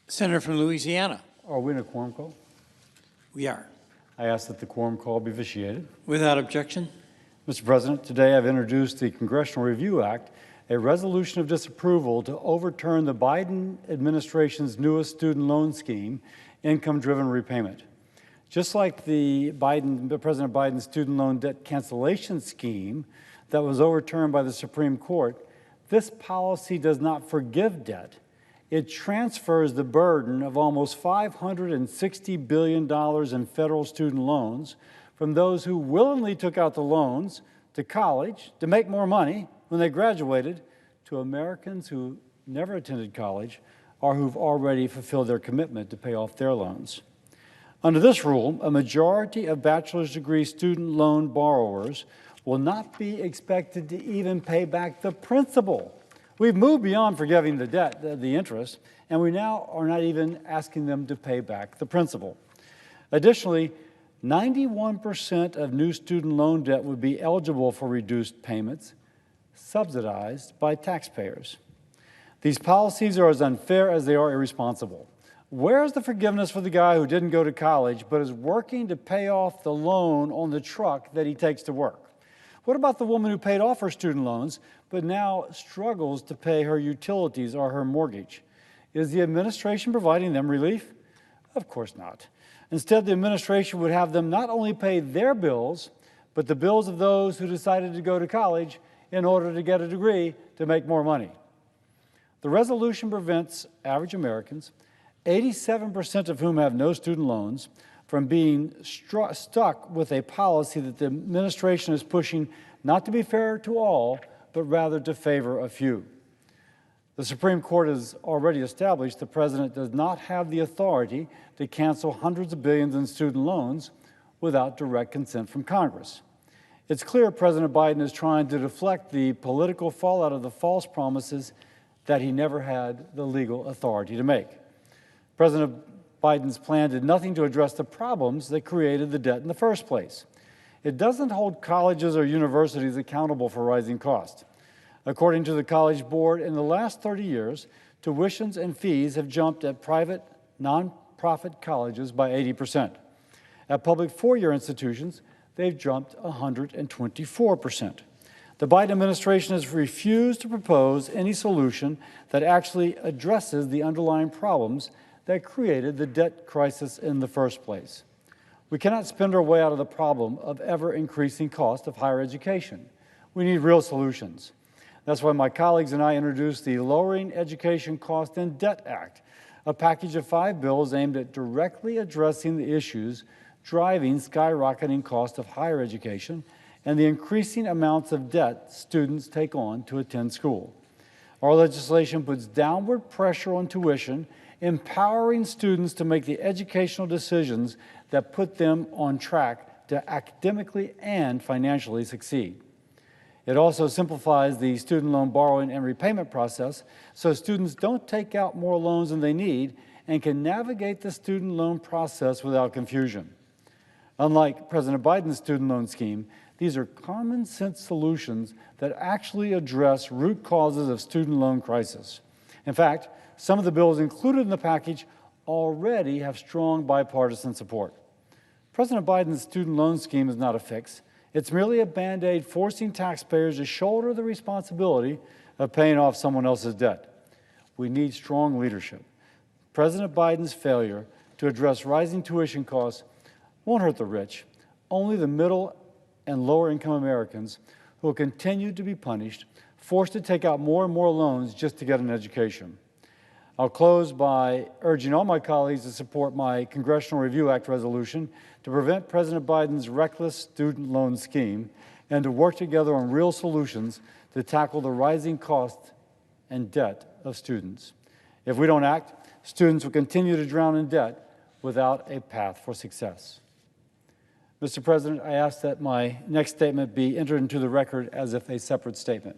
Senator from Louisiana. Are we in a quorum call? We are. I ask that the quorum call be vitiated. Without objection. Mr. President, today I've introduced the Congressional Review Act, a resolution of disapproval to overturn the Biden administration's newest student loan scheme, income-driven repayment. Just like President Biden's student loan debt cancellation scheme that was overturned by the Supreme Court, this policy does not forgive debt. It transfers the burden of almost $560 billion in federal student loans from those who willingly took out the loans to college to make more money when they graduated to Americans who never attended college or who've already fulfilled their commitment to pay off their loans. Under this rule, a majority of bachelor's degree student loan borrowers will not be expected to even pay back the principal. We've moved beyond forgiving the debt, the interest, and we now are not even asking them to pay back the principal. Additionally, 91% of new student loan debt would be eligible for reduced payments, subsidized by taxpayers. These policies are as unfair as they are irresponsible. Where's the forgiveness for the guy who didn't go to college but is working to pay off the loan on the truck that he takes to work? What about the woman who paid off her student loans but now struggles to pay her utilities or her mortgage? Is the administration providing them relief? Of course not. Instead, the administration would have them not only pay their bills, but the bills of those who decided to go to college in order to get a degree to make more money. The resolution prevents average Americans, 87% of whom have no student loans, from being stuck with a policy that the administration is pushing not to be fair to all, but rather to favor a few. The Supreme Court has already established the president does not have the authority to cancel hundreds of billions in student loans without direct consent from Congress. It's clear President Biden is trying to deflect the political fallout of the false promises that he never had the legal authority to make. President Biden's plan did nothing to address the problems that created the debt in the first place. It doesn't hold colleges or universities accountable for rising costs. According to the College Board, in the last 30 years, tuitions and fees have jumped at private, nonprofit colleges by 80%. At public four-year institutions, they've jumped 124%. The Biden administration has refused to propose any solution that actually addresses the underlying problems that created the debt crisis in the first place. We cannot spend our way out of the problem of ever-increasing cost of higher education. We need real solutions. That's why my colleagues and I introduced the Lowering Education Cost and Debt Act, a package of 5 bills aimed at directly addressing the issues driving skyrocketing cost of higher education and the increasing amounts of debt students take on to attend school. Our legislation puts downward pressure on tuition, empowering students to make the educational decisions that put them on track to academically and financially succeed. It also simplifies the student loan borrowing and repayment process so students don't take out more loans than they need and can navigate the student loan process without confusion. Unlike President Biden's student loan scheme, these are common sense solutions that actually address root causes of student loan crisis. In fact, some of the bills included in the package already have strong bipartisan support. President Biden's student loan scheme is not a fix. It's merely a Band-Aid forcing taxpayers to shoulder the responsibility of paying off someone else's debt. We need strong leadership. President Biden's failure to address rising tuition costs won't hurt the rich, only the middle and lower income Americans who will continue to be punished, forced to take out more and more loans just to get an education. I'll close by urging all my colleagues to support my Congressional Review Act resolution to prevent President Biden's reckless student loan scheme and to work together on real solutions to tackle the rising cost and debt of students. If we don't act, students will continue to drown in debt without a path for success. Mr. President, I ask that my next statement be entered into the record as if a separate statement.